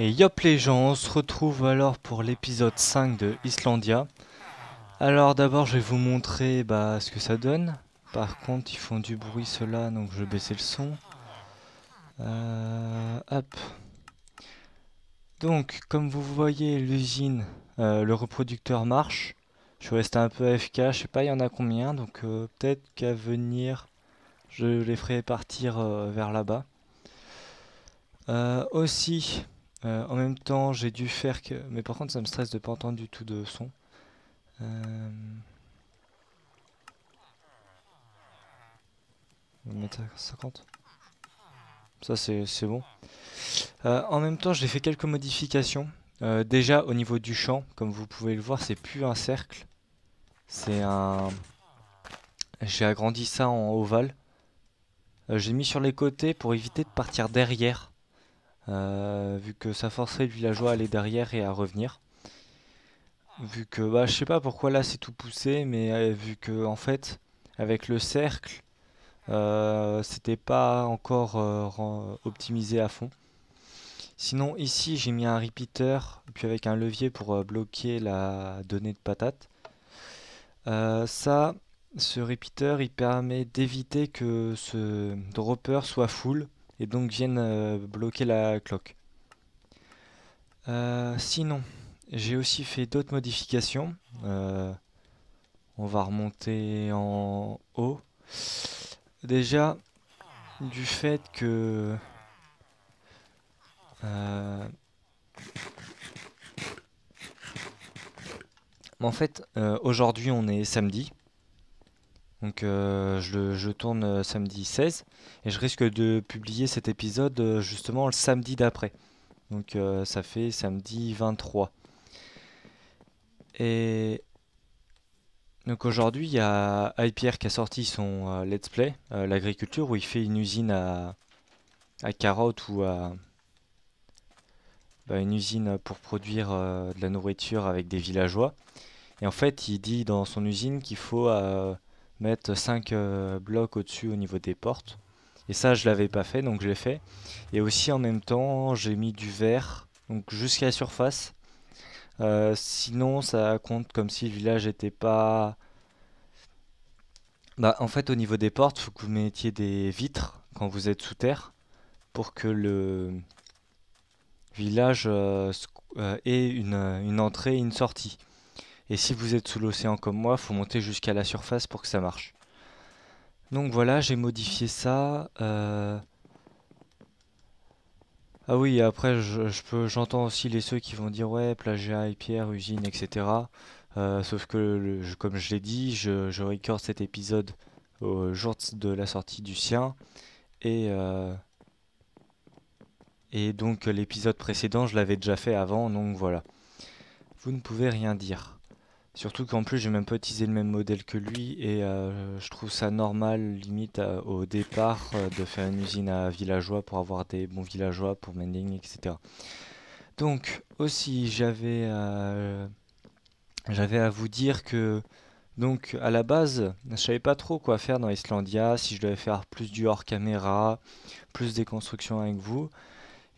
Et yop les gens, on se retrouve alors pour l'épisode 5 de Islandia. Alors d'abord je vais vous montrer ce que ça donne. Par contre ils font du bruit ceux-là, donc je vais baisser le son. Hop. Donc comme vous voyez l'usine, le reproducteur marche. Je suis resté un peu AFK, je sais pas il y en a combien, donc peut-être qu'à venir je les ferai partir vers là-bas. Aussi, en même temps j'ai dû faire que... Mais par contre ça me stresse de pas entendre du tout de son. Euh, On va mettre à 50. Ça, c'est bon. En même temps, j'ai fait quelques modifications. Déjà, au niveau du champ, comme vous pouvez le voir, c'est plus un cercle. C'est un... J'ai agrandi ça en ovale. J'ai mis sur les côtés pour éviter de partir derrière. Vu que ça forcerait le villageois à aller derrière et à revenir. Vu que, je sais pas pourquoi là c'est tout poussé, mais vu que, en fait, avec le cercle, c'était pas encore optimisé à fond. Sinon, ici, j'ai mis un repeater, puis avec un levier pour bloquer la donnée de patate. Ça, ce repeater, il permet d'éviter que ce dropper soit full et donc vienne bloquer la cloque. Sinon, j'ai aussi fait d'autres modifications. Euh, on va remonter en haut. Déjà, du fait que euh, en fait, aujourd'hui on est samedi, donc je tourne samedi 16 et je risque de publier cet épisode justement le samedi d'après. Donc ça fait samedi 23. Et donc aujourd'hui il y a IPR qui a sorti son let's play, l'agriculture, où il fait une usine à carottes ou à une usine pour produire de la nourriture avec des villageois. Et en fait il dit dans son usine qu'il faut mettre 5 blocs au-dessus au niveau des portes. Et ça, je l'avais pas fait, donc je l'ai fait. Et aussi en même temps, j'ai mis du verre, donc jusqu'à la surface. Sinon, ça compte comme si le village était pas. En fait, au niveau des portes, il faut que vous mettiez des vitres quand vous êtes sous terre pour que le village ait une entrée et une sortie. Et si vous êtes sous l'océan comme moi, faut monter jusqu'à la surface pour que ça marche. Donc voilà, j'ai modifié ça. Ah oui, après j'entends aussi les ceux qui vont dire ouais, plagiat, pierre, usine, etc. Sauf que comme je l'ai dit, je record cet épisode au jour de la sortie du sien et, euh, et donc l'épisode précédent je l'avais déjà fait avant, donc voilà. Vous ne pouvez rien dire. Surtout qu'en plus j'ai même pas utilisé le même modèle que lui et je trouve ça normal limite au départ de faire une usine à villageois pour avoir des bons villageois pour mending, etc. Donc aussi j'avais à vous dire que donc à la base je savais pas trop quoi faire dans Islandia, si je devais faire plus du hors caméra, plus des constructions avec vous.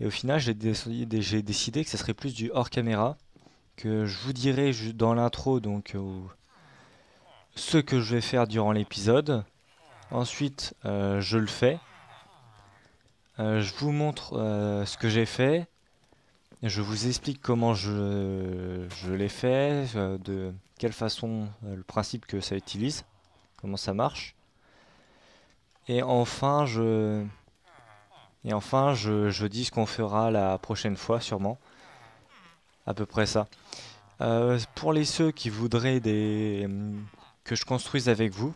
Et au final j'ai décidé que ce serait plus du hors caméra, que je vous dirai dans l'intro donc ce que je vais faire durant l'épisode. Ensuite je le fais. Je vous montre ce que j'ai fait. Je vous explique comment je l'ai fait, de quelle façon, le principe que ça utilise, comment ça marche. Et enfin, je dis ce qu'on fera la prochaine fois, sûrement. À peu près ça. Pour les ceux qui voudraient que je construise avec vous,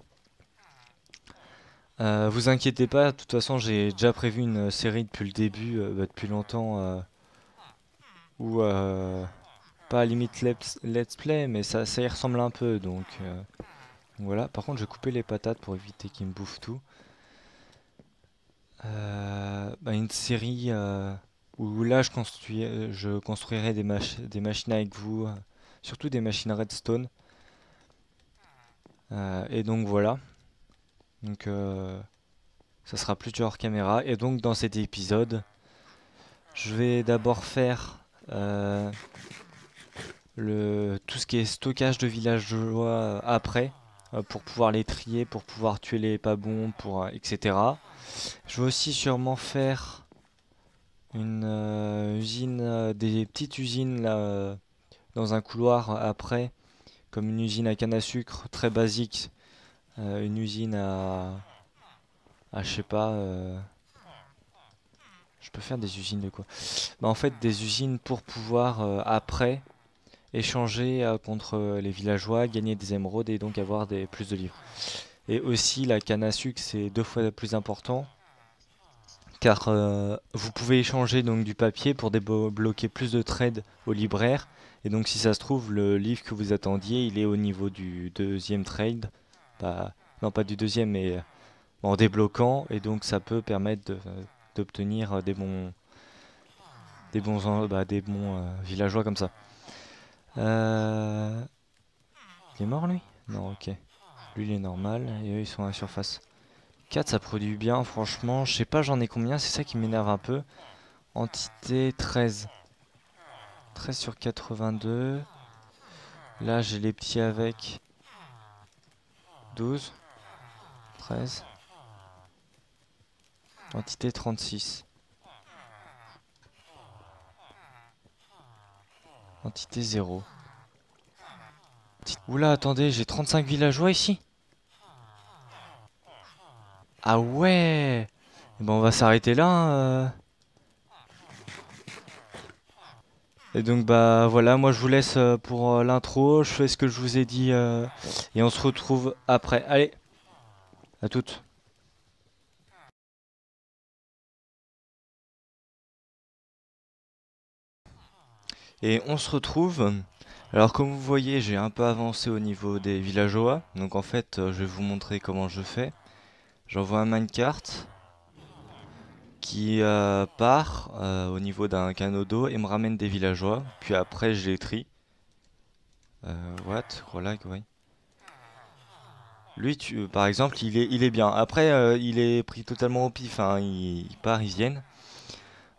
vous inquiétez pas, de toute façon, j'ai déjà prévu une série depuis le début, depuis longtemps, où pas à limite let's play, mais ça y ressemble un peu, donc voilà. Par contre, je vais couper les patates pour éviter qu'ils me bouffent tout. Une série où là, je construirai des machines avec vous, surtout des machines redstone. Et donc voilà. Donc ça sera plus du hors caméra. Et donc dans cet épisode, Je vais d'abord faire tout ce qui est stockage de villageois après, pour pouvoir les trier, pour pouvoir tuer les pas bons, etc. Je vais aussi sûrement faire une usine, des petites usines là, dans un couloir après, comme une usine à canne à sucre très basique, une usine je sais pas, je peux faire des usines de quoi? Bah, en fait, des usines pour pouvoir après échanger contre les villageois, gagner des émeraudes et donc avoir plus de livres. Et aussi, la canne à sucre, c'est 2 fois plus important car vous pouvez échanger donc du papier pour débloquer plus de trades au libraire. Et donc, si ça se trouve, le livre que vous attendiez, il est au niveau du deuxième trade. Non, pas du deuxième, mais en débloquant. Et donc, ça peut permettre d'obtenir des bons villageois comme ça. Euh, Il est mort lui? Non, ok. Lui il est normal et eux ils sont à la surface. 4 ça produit bien, franchement. Je sais pas j'en ai combien, c'est ça qui m'énerve un peu. Entité 13. 13 sur 82. Là j'ai les petits avec 12. 13. Entité 36. Entité 0. Oula, attendez, j'ai 35 villageois ici. Ah ouais. Eh ben on va s'arrêter là, hein. Et donc bah voilà, moi je vous laisse pour l'intro, je fais ce que je vous ai dit et on se retrouve après. Allez, à toutes. Et on se retrouve. Alors comme vous voyez, j'ai un peu avancé au niveau des villageois. Donc en fait, je vais vous montrer comment je fais. J'envoie un minecart qui part au niveau d'un canot d'eau et me ramène des villageois. Puis après, je les trie. What? Relag, oui. Lui, par exemple, il est bien. Après, il est pris totalement au pif, hein. Il part, ils viennent.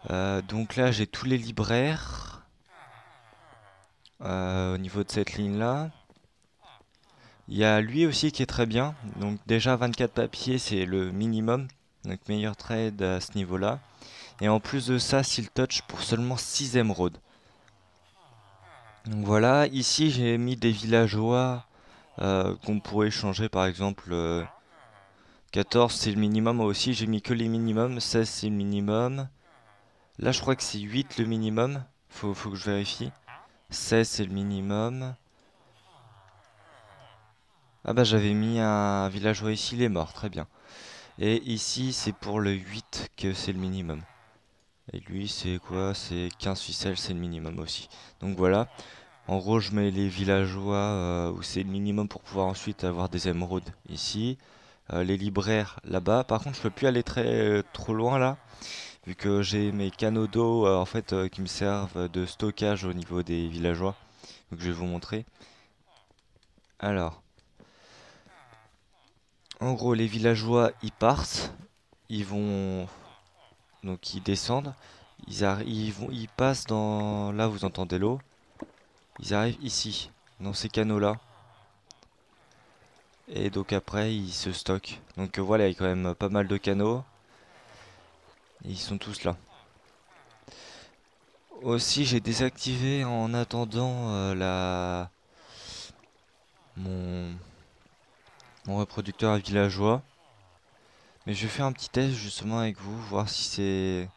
Donc là, j'ai tous les libraires au niveau de cette ligne-là. Il y a lui aussi qui est très bien. Donc déjà 24 papiers, c'est le minimum. Donc meilleur trade à ce niveau-là. Et en plus de ça, s'il touch pour seulement 6 émeraudes. Donc voilà, ici j'ai mis des villageois qu'on pourrait changer par exemple. 14 c'est le minimum, moi aussi j'ai mis que les minimums. 16 c'est le minimum. Là je crois que c'est 8 le minimum. Faut que je vérifie. 16 c'est le minimum. Ah bah j'avais mis un villageois ici, il est mort, très bien. Et ici c'est pour le 8 que c'est le minimum. Et lui c'est quoi? C'est 15 ficelles, c'est le minimum aussi. Donc voilà. En gros je mets les villageois où c'est le minimum pour pouvoir ensuite avoir des émeraudes ici. Les libraires là-bas. Par contre je peux plus aller trop loin là. Vu que j'ai mes canaux d'eau en fait qui me servent de stockage au niveau des villageois. Donc je vais vous montrer. Alors, en gros les villageois ils partent. Ils vont donc ils descendent. Ils passent dans là vous entendez l'eau. Ils arrivent ici, dans ces canaux-là. Et donc après, ils se stockent. Donc voilà, il y a quand même pas mal de canaux. Et ils sont tous là. Aussi, j'ai désactivé en attendant mon, mon reproducteur villageois. Mais je vais faire un petit test justement avec vous, voir si c'est...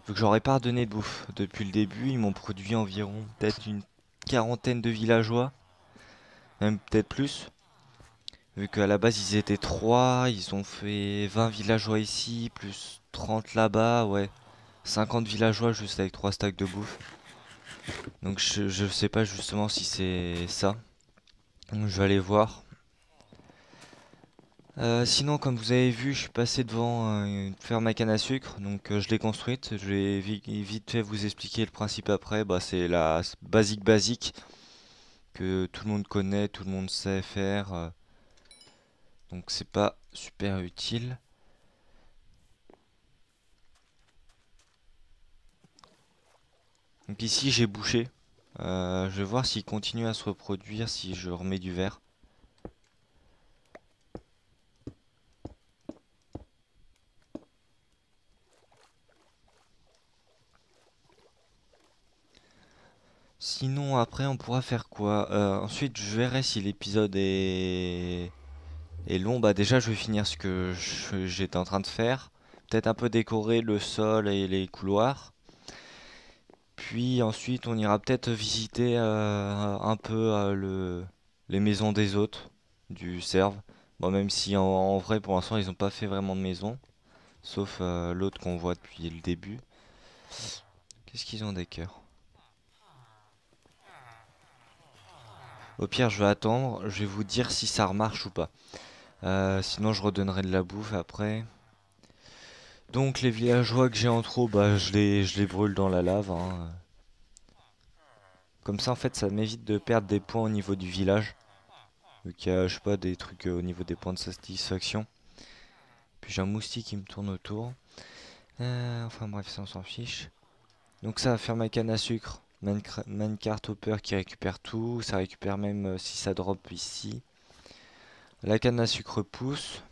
Vu que j'aurais pas redonné de bouffe depuis le début, ils m'ont produit environ peut-être une quarantaine de villageois. Même peut-être plus. Vu qu'à la base ils étaient 3, ils ont fait 20 villageois ici, plus 30 là-bas, ouais. 50 villageois juste avec 3 stacks de bouffe. Donc je sais pas justement si c'est ça. Donc je vais aller voir. Sinon comme vous avez vu je suis passé devant une ferme à canne à sucre. Donc je l'ai construite. Je vais vite fait vous expliquer le principe après. Bah, c'est la basique que tout le monde connaît, tout le monde sait faire. Donc c'est pas super utile. Donc ici j'ai bouché. Je vais voir s'il continue à se reproduire si je remets du verre. Sinon après on pourra faire quoi? Ensuite je verrai si l'épisode est long. Bah déjà je vais finir ce que j'étais en train de faire. Peut-être un peu décorer le sol et les couloirs. Puis ensuite on ira peut-être visiter un peu les maisons des hôtes du Cerf. Bon, même si en vrai pour l'instant ils n'ont pas fait vraiment de maison. Sauf l'autre qu'on voit depuis le début. Qu'est-ce qu'ils ont des cœurs? Au pire je vais attendre, je vais vous dire si ça remarche ou pas. Sinon je redonnerai de la bouffe après. Donc les villageois que j'ai en trop, bah je les brûle dans la lave, hein. Comme ça en fait ça m'évite de perdre des points au niveau du village. Vu qu'il y a, je sais pas, des trucs au niveau des points de satisfaction. Puis j'ai un moustique qui me tourne autour. Enfin bref, ça on s'en fiche. Donc ça va faire ma canne à sucre. Minecart hopper qui récupère tout. Ça récupère même si ça drop ici. La canne à sucre pousse.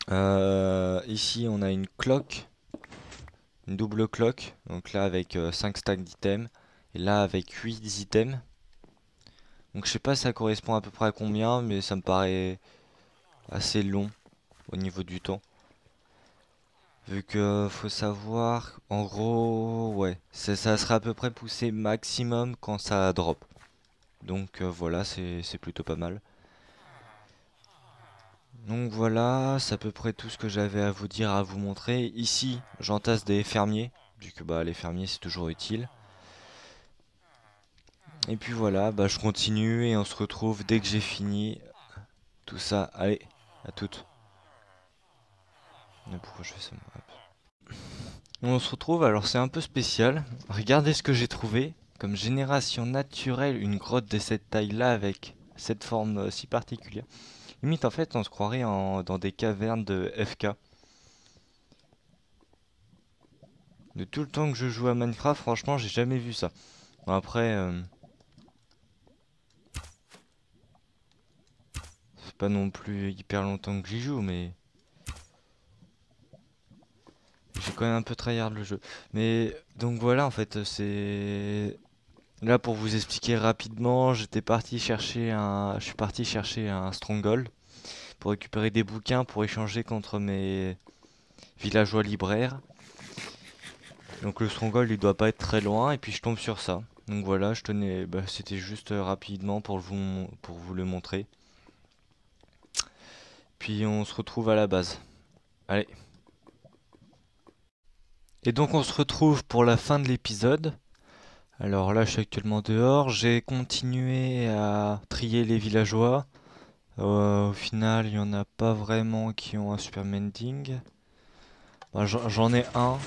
Ici on a une cloque. Une double cloque. Donc là avec 5 stacks d'items. Et là avec 8 items. Donc je sais pas ça correspond à peu près à combien. Mais ça me paraît assez long au niveau du temps. Vu que faut savoir, en gros, ouais, ça sera à peu près poussé maximum quand ça drop. Donc voilà, c'est plutôt pas mal. Donc voilà, c'est à peu près tout ce que j'avais à vous dire, à vous montrer. Ici, j'entasse des fermiers, vu que bah, les fermiers c'est toujours utile. Et puis voilà, bah, je continue et on se retrouve dès que j'ai fini tout ça. Allez, à toutes. Mais pourquoi je fais ça? On se retrouve, alors c'est un peu spécial. Regardez ce que j'ai trouvé. Comme génération naturelle, une grotte de cette taille-là avec cette forme si particulière. Limite, en fait, on se croirait dans des cavernes de FK. De tout le temps que je joue à Minecraft, franchement, j'ai jamais vu ça. Bon, après, c'est pas non plus hyper longtemps que j'y joue, mais j'ai quand même un peu tryhard le jeu. Mais donc voilà, en fait, c'est là pour vous expliquer rapidement. Je suis parti chercher un stronghold pour récupérer des bouquins pour échanger contre mes villageois libraires. Donc le stronghold il doit pas être très loin et puis je tombe sur ça. Donc voilà, je tenais, bah, c'était juste rapidement pour vous le montrer. Puis on se retrouve à la base. Allez. Et donc on se retrouve pour la fin de l'épisode. Alors là je suis actuellement dehors. J'ai continué à trier les villageois. Au final il n'y en a pas vraiment qui ont un super mending. Bah, j'en ai un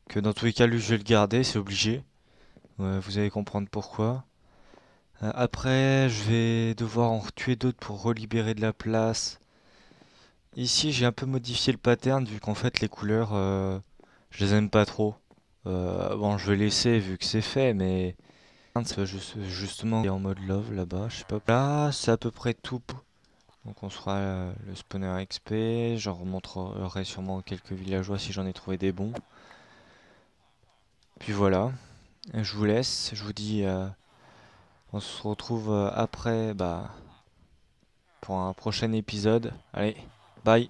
que dans tous les cas lui je vais le garder, c'est obligé. Ouais, vous allez comprendre pourquoi. Après, je vais devoir en tuer d'autres pour relibérer de la place. Ici, j'ai un peu modifié le pattern vu qu'en fait les couleurs, je les aime pas trop. Bon, je vais laisser vu que c'est fait, mais ça va justement en mode love là-bas, je sais pas. Là, c'est à peu près tout. Donc on sera le spawner XP. J'en remontrerai sûrement quelques villageois si j'en ai trouvé des bons. Puis voilà. Je vous laisse. Je vous dis, on se retrouve après, bah, pour un prochain épisode. Allez, bye!